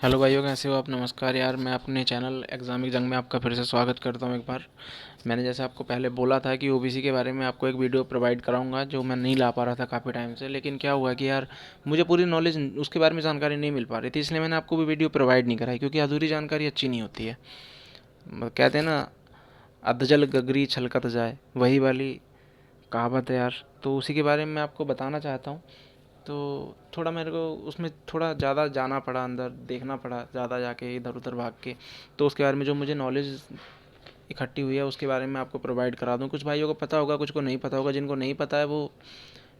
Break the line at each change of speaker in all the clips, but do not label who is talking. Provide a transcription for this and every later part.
Hello भाइयों, कैसे हो आप। नमस्कार यार, मैं अपने चैनल एग्ज़ामिक जंग में आपका फिर से स्वागत करता हूँ एक बार। मैंने जैसे आपको पहले बोला था कि ओबीसी के बारे में आपको एक वीडियो प्रोवाइड कराऊंगा, जो मैं नहीं ला पा रहा था काफ़ी टाइम से। लेकिन क्या हुआ कि यार मुझे पूरी नॉलेज उसके बारे में जानकारी नहीं मिल पा रही थी, इसलिए मैंने आपको भी वीडियो प्रोवाइड नहीं कराई, क्योंकि अधूरी जानकारी अच्छी नहीं होती है। कहते हैं ना, अधजल गगरी छलकत जाए, वही वाली कहावत है यार। तो उसी के बारे में मैं आपको बताना चाहता हूँ। तो थोड़ा मेरे को उसमें थोड़ा ज़्यादा जाना पड़ा, अंदर देखना पड़ा ज़्यादा, जाके इधर उधर भाग के। तो उसके बारे में जो मुझे नॉलेज इकट्ठी हुई है उसके बारे में आपको प्रोवाइड करा दूँ। कुछ भाइयों को पता होगा, कुछ को नहीं पता होगा। जिनको नहीं पता है वो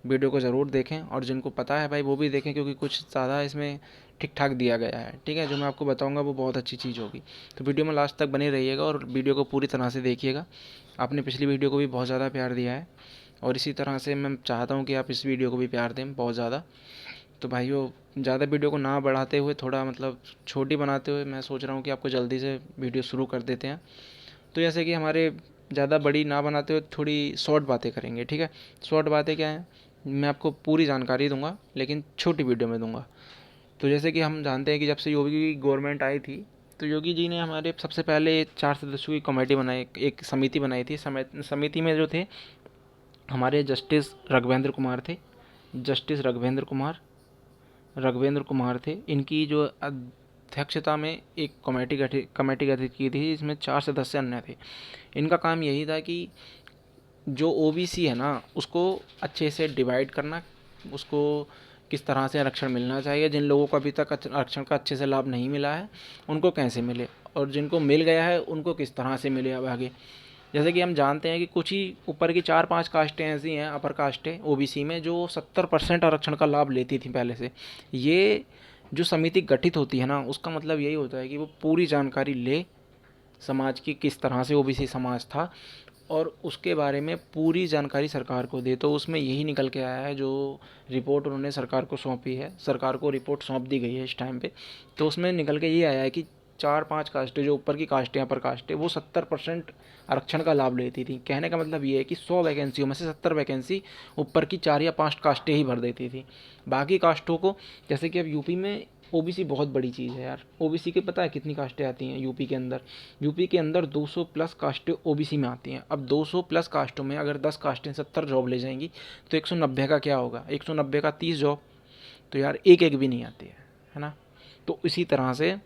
वीडियो को ज़रूर देखें, और जिनको पता है भाई वो भी देखें, क्योंकि कुछ ज़्यादा इसमें ठीक ठाक दिया गया है। ठीक है, जो मैं आपको बताऊंगा वो बहुत अच्छी चीज़ होगी। तो वीडियो में लास्ट तक बने रहिएगा और वीडियो को पूरी तरह से देखिएगा। आपने पिछली वीडियो को भी बहुत ज़्यादा प्यार दिया है, और इसी तरह से मैं चाहता हूँ कि आप इस वीडियो को भी प्यार दें बहुत ज़्यादा। तो भाइयों, ज़्यादा वीडियो को ना बढ़ाते हुए, थोड़ा मतलब छोटी बनाते हुए, मैं सोच रहा हूँ कि आपको जल्दी से वीडियो शुरू कर देते हैं। तो जैसे कि हमारे ज़्यादा बड़ी ना बनाते हुए थोड़ी शॉर्ट बातें करेंगे। ठीक है, शॉर्ट बातें क्या हैं, मैं आपको पूरी जानकारी दूंगा लेकिन छोटी वीडियो में दूंगा। तो जैसे कि हम जानते हैं कि जब से योगी की गवर्नमेंट आई थी, तो योगी जी ने हमारे सबसे पहले 4 सदस्यों की कमेटी बनाई, एक समिति बनाई थी। समिति में जो थे हमारे जस्टिस राघवेंद्र कुमार थे। जस्टिस राघवेंद्र कुमार थे। इनकी जो अध्यक्षता में एक कमेटी गठित की थी, इसमें 4 सदस्य अन्य थे। इनका काम यही था कि जो ओबीसी है ना, उसको अच्छे से डिवाइड करना, उसको किस तरह से आरक्षण मिलना चाहिए, जिन लोगों को अभी तक आरक्षण का अच्छे से लाभ नहीं मिला है उनको कैसे मिले, और जिनको मिल गया है उनको किस तरह से मिले अब आगे। जैसे कि हम जानते हैं कि कुछ ही ऊपर की 4-5 कास्टें ऐसी हैं, अपर कास्टें ओबीसी में, जो 70% आरक्षण का लाभ लेती थी पहले से। ये जो समिति गठित होती है ना, उसका मतलब यही होता है कि वो पूरी जानकारी ले समाज की, किस तरह से ओबीसी समाज था, और उसके बारे में पूरी जानकारी सरकार को दे। तो उसमें यही निकल के आया है, जो रिपोर्ट उन्होंने सरकार को सौंपी है, सरकार को रिपोर्ट सौंप दी गई है इस टाइम पे। तो उसमें निकल के ये आया है कि 4-5 कास्टें, जो ऊपर की कास्टें, अपर कास्टें, वो 70% आरक्षण का लाभ लेती थी। कहने का मतलब ये है कि 100 वैकेंसियों में से 70 वैकेंसी ऊपर की 4 या 5 कास्टें ही भर देती थी। बाकी कास्टों को, जैसे कि अब यूपी में ओबीसी बहुत बड़ी चीज़ है यार। ओबीसी के पता है कितनी कास्टें आती हैं यूपी के अंदर? यूपी के अंदर 200 प्लस कास्टें ओबीसी में आती हैं। अब 200 प्लस कास्टों में अगर 10 कास्टें 70 जॉब ले जाएंगी, तो 190 का क्या होगा? 190 का 30 जॉब, तो यार एक एक भी नहीं आती है ना। तो इसी तरह से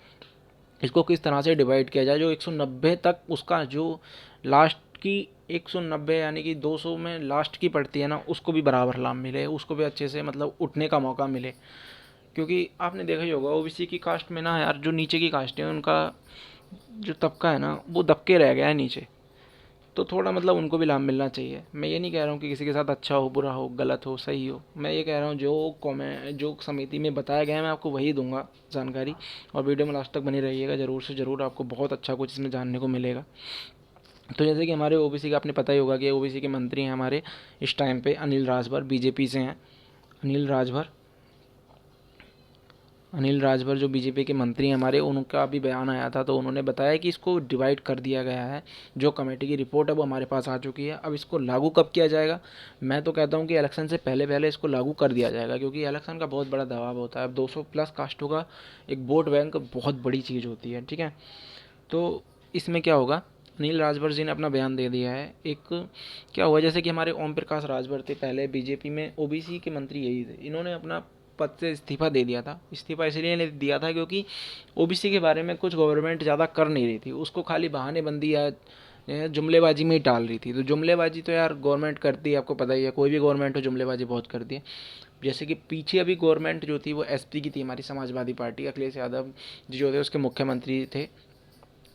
इसको किस तरह से डिवाइड किया जाए, जो 190 तक उसका जो लास्ट की 190 यानी कि 200 में लास्ट की पड़ती है ना, उसको भी बराबर लाभ मिले, उसको भी अच्छे से मतलब उठने का मौका मिले। क्योंकि आपने देखा ही होगा ओबीसी की कास्ट में ना यार, जो नीचे की कास्ट है उनका जो तबका है ना, वो दबके रह गया है नीचे। तो थोड़ा मतलब उनको भी लाभ मिलना चाहिए। मैं ये नहीं कह रहा हूँ कि किसी के साथ अच्छा हो, बुरा हो, गलत हो, सही हो। मैं ये कह रहा हूँ जो समिति में बताया गया है मैं आपको वही दूंगा जानकारी। और वीडियो में लास्ट तक बने रहिएगा ज़रूर से ज़रूर, आपको बहुत अच्छा कुछ इसमें जानने को मिलेगा। तो जैसे कि हमारे ओबीसी का आपने पता ही होगा कि ओबीसी के मंत्री हैं हमारे इस टाइम पे अनिल राजभर, बीजेपी से हैं। अनिल राजभर अनिल राजभर जो बीजेपी के मंत्री हैं हमारे, उनका भी बयान आया था। तो उन्होंने बताया कि इसको डिवाइड कर दिया गया है। जो कमेटी की रिपोर्ट है वो हमारे पास आ चुकी है। अब इसको लागू कब किया जाएगा? मैं तो कहता हूँ कि इलेक्शन से पहले पहले इसको लागू कर दिया जाएगा, क्योंकि इलेक्शन का बहुत बड़ा दबाव होता है। अब 200 प्लस कास्टों का एक वोट बैंक बहुत बड़ी चीज़ होती है। ठीक है, तो इसमें क्या होगा, अनिल राजभर जी ने अपना बयान दे दिया है। एक क्या हुआ, जैसे कि हमारे ओम प्रकाश राजभर थे पहले बीजेपी में, ओबीसी के मंत्री यही थे। इन्होंने अपना पद से इस्तीफा दे दिया था। इस्तीफा इसलिए दिया था क्योंकि ओबीसी के बारे में कुछ गवर्नमेंट ज़्यादा कर नहीं रही थी, उसको खाली बहानेबंदी या जुमलेबाजी में ही टाल रही थी। तो जुमलेबाजी तो यार गवर्नमेंट करती है, आपको पता ही है, कोई भी गवर्नमेंट हो जुमलेबाजी बहुत करती है। जैसे कि पीछे अभी गवर्नमेंट जो थी वो एसपी की थी, हमारी समाजवादी पार्टी, अखिलेश यादव जी जो थे उसके मुख्यमंत्री थे।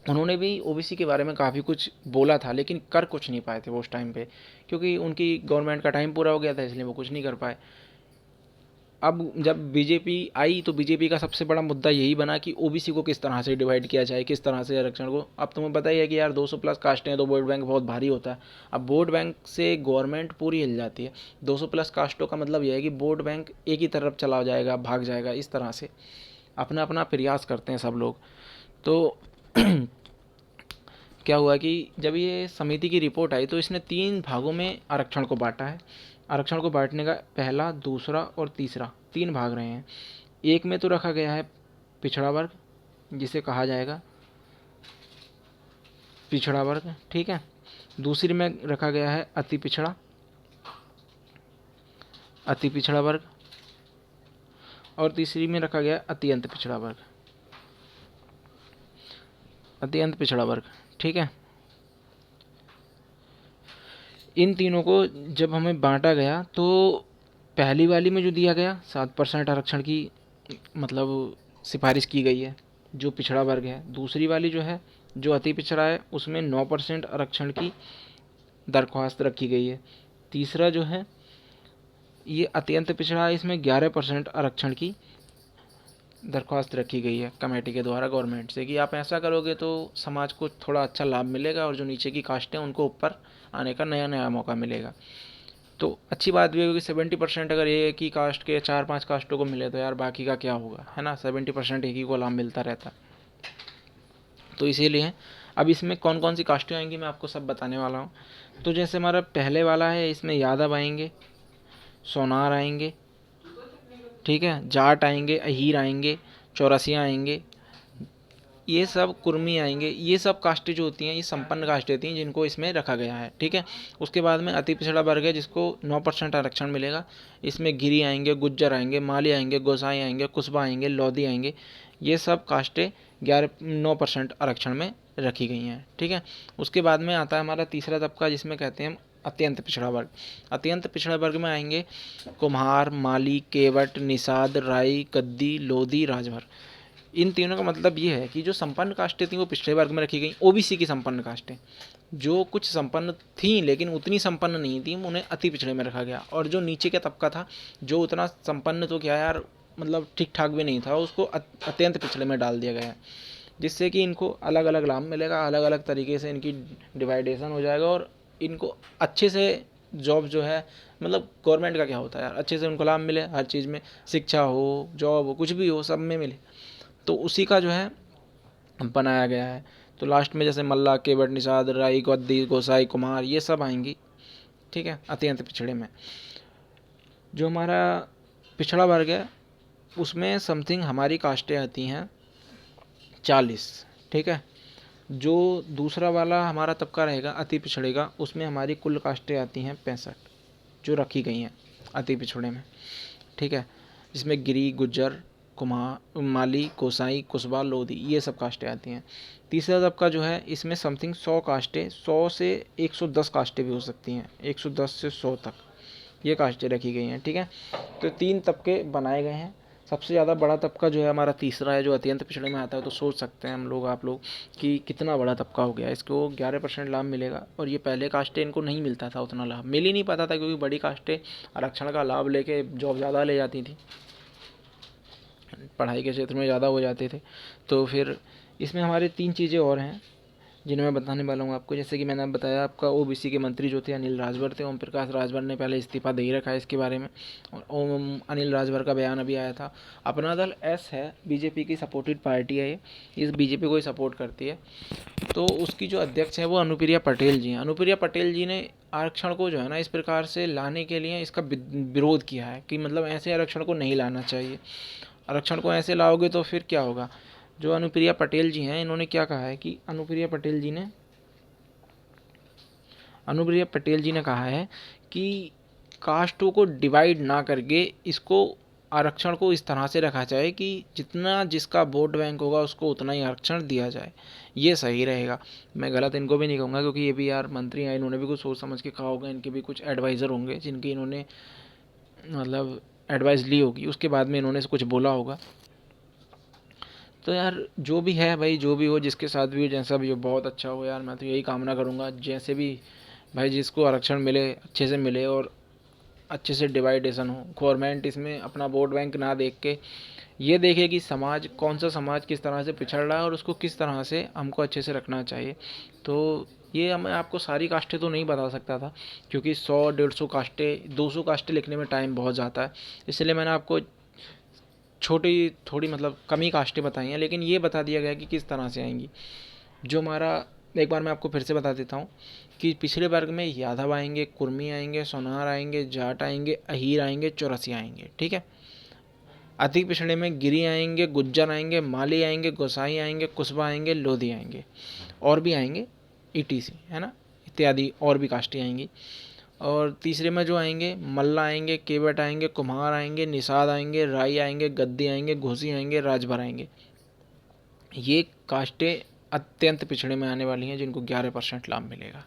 उन्होंने भी ओबीसी के बारे में काफ़ी कुछ बोला था, लेकिन कर कुछ नहीं पाए थे वो उस टाइम पे, क्योंकि उनकी गवर्नमेंट का टाइम पूरा हो गया था, इसलिए वो कुछ नहीं कर पाए। अब जब बीजेपी आई तो बीजेपी का सबसे बड़ा मुद्दा यही बना कि ओबीसी को किस तरह से डिवाइड किया जाए, किस तरह से आरक्षण को। अब तुम्हें पता ही है कि यार 200 प्लस कास्टें हैं तो वोट बैंक बहुत भारी होता है। अब वोट बैंक से गवर्नमेंट पूरी हिल जाती है। 200 प्लस कास्टों का मतलब यह है कि वोट बैंक एक ही तरफ चला जाएगा, भाग जाएगा। इस तरह से अपना अपना प्रयास करते हैं सब लोग। तो क्या हुआ कि जब ये समिति की रिपोर्ट आई तो इसने 3 भागों में आरक्षण को बांटा है। आरक्षण को बांटने का पहला, दूसरा और तीसरा 3 भाग रहे हैं। एक में तो रखा गया है पिछड़ा वर्ग, जिसे कहा जाएगा पिछड़ा वर्ग, ठीक है। दूसरी में रखा गया है अति पिछड़ा, अति पिछड़ा वर्ग, और तीसरी में रखा गया अत्यंत पिछड़ा वर्ग, अत्यंत पिछड़ा वर्ग, ठीक है। इन तीनों को जब हमें बांटा गया तो पहली वाली में जो दिया गया 7% आरक्षण की मतलब सिफारिश की गई है जो पिछड़ा वर्ग है। दूसरी वाली जो है जो अति पिछड़ा है उसमें 9% आरक्षण की दरख्वास्त रखी गई है। तीसरा जो है ये अत्यंत पिछड़ा है, इसमें 11% आरक्षण की दरख्वास्त रखी गई है कमेटी के द्वारा गवर्नमेंट से कि आप ऐसा करोगे तो समाज को थोड़ा अच्छा लाभ मिलेगा और जो नीचे की कास्ट है उनको ऊपर आने का नया नया मौका मिलेगा। तो अच्छी बात भी होगी 70% अगर एक ही कास्ट के 4-5 कास्टों को मिले तो यार बाकी का क्या होगा, है ना। 70% एक ही को लाभ मिलता रहता। तो इसीलिए अब इसमें कौन कौन सी कास्टें आएंगी मैं आपको सब बताने वाला हूँ। तो जैसे हमारा पहले वाला है इसमें यादव आएंगे, सोनार आएंगे, ठीक है, जाट आएंगे, अहीर आएंगे, चौरसिया आएंगे, ये सब कुर्मी आएंगे। ये सब कास्टें जो होती हैं ये संपन्न कास्टें होती हैं जिनको इसमें रखा गया है, ठीक है। उसके बाद में अति पिछड़ा वर्ग है जिसको 9% आरक्षण मिलेगा। इसमें गिरी आएंगे, गुज्जर आएंगे, माली आएंगे, गोसाई आएंगे, कुशबा आएंगे, लोधी आएंगे। ये सब कास्टें 9% आरक्षण में रखी गई हैं, ठीक है। उसके बाद में आता है हमारा तीसरा तबका जिसमें कहते हैं अत्यंत पिछड़ा वर्ग। अत्यंत पिछड़ा वर्ग में आएंगे कुम्हार, माली, केवट, निषाद, राई, गद्दी, लोधी, राजभर। इन तीनों का मतलब ये है कि जो संपन्न कास्टें थी वो पिछड़े वर्ग में रखी गई। ओबीसी की संपन्न कास्टें जो कुछ संपन्न थी लेकिन उतनी संपन्न नहीं थी उन्हें अति पिछड़े में रखा गया। और जो नीचे का तबका था जो उतना संपन्न तो क्या यार मतलब ठीक ठाक भी नहीं था उसको अत्यंत पिछड़े में डाल दिया गया है, जिससे कि इनको अलग अलग लाभ मिलेगा, अलग अलग तरीके से इनकी डिवाइडेशन हो जाएगा और इनको अच्छे से जॉब जो है मतलब गवर्नमेंट का क्या होता है यार अच्छे से उनको लाभ मिले हर चीज़ में, शिक्षा हो, जॉब हो, कुछ भी हो, सब में मिले। तो उसी का जो है बनाया गया है। तो लास्ट में जैसे मल्ला, केवट, निषाद, राई, गद्दी, गोसाई, कुमार ये सब आएंगी, ठीक है, अत्यंत पिछड़े में। जो हमारा पिछड़ा वर्ग है उसमें समथिंग हमारी कास्टें आती हैं 40, ठीक है। जो दूसरा वाला हमारा तबका रहेगा अति पिछड़े का उसमें हमारी कुल कास्टें आती हैं 65 जो रखी गई हैं अति पिछड़े में, ठीक है। जिसमें गिरी, गुज्जर, कुमार, माली, कोसाई, कुशबा, लोधी ये सब कास्टें आती हैं। तीसरा तबका जो है इसमें समथिंग 100 कास्टें, 100 से 110 कास्टें भी हो सकती हैं, 110 से 100 तक ये कास्टें रखी गई हैं, ठीक है। तो 3 तबके बनाए गए हैं। सबसे ज़्यादा बड़ा तबका जो है हमारा तीसरा है जो अत्यंत पिछड़े में आता है। तो सोच सकते हैं हम लोग आप लोग कि कितना बड़ा तबका हो गया। इसको 11% लाभ मिलेगा और ये पहले कास्टें इनको नहीं मिलता था उतना लाभ, मिल ही नहीं पाता था क्योंकि बड़ी कास्टें आरक्षण का लाभ लेके जॉब ज़्यादा ले जाती थी, पढ़ाई के क्षेत्र में ज़्यादा हो जाते थे। तो फिर इसमें हमारे 3 चीज़ें और हैं जिन्हें मैं बताने वाला हूँ आपको। जैसे कि मैंने बताया आपका ओबीसी के मंत्री जो थे अनिल राजभर थे, ओम प्रकाश राजभर ने पहले इस्तीफा दे ही रखा है इसके बारे में और ओम अनिल राजभर का बयान अभी आया था। अपना दल एस है, बीजेपी की सपोर्टेड पार्टी है, ये इस बीजेपी को ही सपोर्ट करती है। तो उसकी जो अध्यक्ष है वो अनुप्रिया पटेल जी हैं। अनुप्रिया पटेल जी ने आरक्षण को जो है ना इस प्रकार से लाने के लिए इसका विरोध किया है कि मतलब ऐसे आरक्षण को नहीं लाना चाहिए। आरक्षण को ऐसे लाओगे तो फिर क्या होगा। जो अनुप्रिया पटेल जी हैं इन्होंने क्या कहा है कि अनुप्रिया पटेल जी ने कहा है कि कास्टों को डिवाइड ना करके इसको आरक्षण को इस तरह से रखा जाए कि जितना जिसका वोट बैंक होगा उसको उतना ही आरक्षण दिया जाए, ये सही रहेगा। मैं गलत इनको भी नहीं कहूँगा क्योंकि ये भी यार मंत्री हैं, इन्होंने भी कुछ सोच समझ के कहा होगा, इनके भी कुछ एडवाइज़र होंगे जिनकी इन्होंने मतलब एडवाइस ली होगी, उसके बाद में इन्होंने कुछ बोला होगा। तो यार जो भी है भाई, जो भी हो, जिसके साथ भी हो, जैसा भी हो, बहुत अच्छा हो यार। मैं तो यही कामना करूँगा जैसे भी भाई जिसको आरक्षण मिले अच्छे से मिले और अच्छे से डिवाइडेशन हो। गवर्नमेंट इसमें अपना वोट बैंक ना देख के ये देखे कि समाज कौन सा समाज किस तरह से पिछड़ रहा है और उसको किस तरह से हमको अच्छे से रखना चाहिए। तो ये मैं आपको सारी कास्टें तो नहीं बता सकता था क्योंकि 100-150 कास्टें, 200 कास्टें लिखने में टाइम बहुत जाता है, इसलिए मैंने आपको छोटी थोड़ी मतलब कम ही कास्टें बताई हैं, लेकिन ये बता दिया गया कि किस तरह से आएंगी। जो हमारा एक बार मैं आपको फिर से बता देता हूँ कि पिछड़े वर्ग में यादव आएंगे, कुर्मी आएंगे, सोनार आएंगे, जाट आएंगे, अहीर आएंगे, चौरसिया आएंगे, ठीक है। अति पिछड़े में गिरी आएंगे, गुज्जर आएंगे, माली आएंगे, गोसाई आएंगे, कुशवा आएंगे, लोधी आएंगे, और भी आएंगे ईटीसी, है ना, इत्यादि और भी कास्टें आएंगी। और तीसरे में जो आएंगे मल्ला आएंगे, केवट आएंगे, कुम्हार आएंगे, निषाद आएंगे, राई आएंगे, गद्दी आएंगे, घोसी आएंगे, राजभर आएंगे। ये कास्टें अत्यंत पिछड़े में आने वाली हैं जिनको 11% लाभ मिलेगा।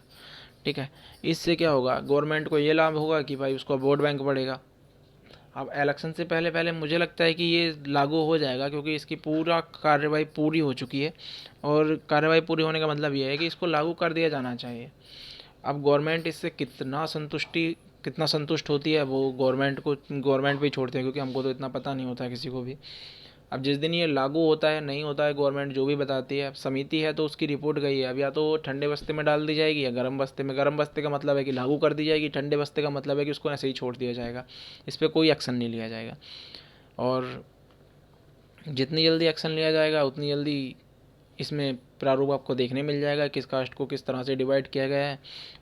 ठीक है, इससे क्या होगा, गवर्नमेंट को ये लाभ होगा कि भाई उसका वोट बैंक बढ़ेगा। अब इलेक्शन से पहले पहले मुझे लगता है कि ये लागू हो जाएगा, क्योंकि इसकी पूरा कार्रवाई पूरी हो चुकी है, और कार्रवाई पूरी होने का मतलब ये है कि इसको लागू कर दिया जाना चाहिए। अब गवर्नमेंट इससे कितना संतुष्ट होती है वो गवर्नमेंट पे ही छोड़ते हैं, क्योंकि हमको तो इतना पता नहीं होता है किसी को भी। अब जिस दिन ये लागू होता है नहीं होता है, गवर्नमेंट जो भी बताती है, अब समिति है तो उसकी रिपोर्ट गई है, अब या तो ठंडे बस्ते में डाल दी जाएगी या गर्म बस्ते में। गर्म बस्ते का मतलब है कि लागू कर दी जाएगी, ठंडे बस्ते का मतलब है कि उसको ऐसे ही छोड़ दिया जाएगा, इस पर कोई एक्शन नहीं लिया जाएगा। और जितनी जल्दी एक्शन लिया जाएगा उतनी जल्दी इसमें प्रारूप आपको देखने मिल जाएगा किस कास्ट को किस तरह से डिवाइड किया गया है।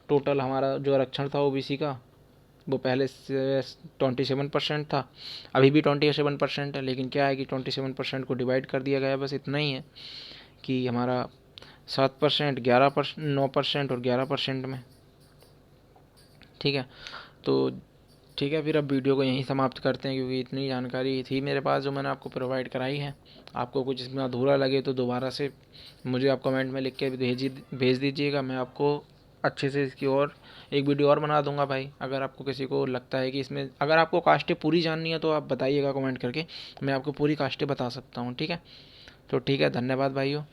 टोटल हमारा जो आरक्षण था ओबीसी का, वो पहले से 27% था, अभी भी 27% है, लेकिन क्या है कि 27% को डिवाइड कर दिया गया है। बस इतना ही है कि हमारा 7%, 11%, 9% और 11% में। ठीक है, तो ठीक है, फिर अब वीडियो को यहीं समाप्त करते हैं, क्योंकि इतनी जानकारी थी मेरे पास जो मैंने आपको प्रोवाइड कराई है। आपको कुछ इसमें अधूरा लगे तो दोबारा से मुझे आप कमेंट में लिख के भेज दीजिएगा, मैं आपको अच्छे से इसकी और एक वीडियो और बना दूंगा भाई। अगर आपको किसी को लगता है कि इसमें, अगर आपको कास्टें पूरी जाननी है तो आप बताइएगा कमेंट करके, मैं आपको पूरी कास्टें बता सकता हूँ। ठीक है, तो ठीक है, धन्यवाद भाइयों।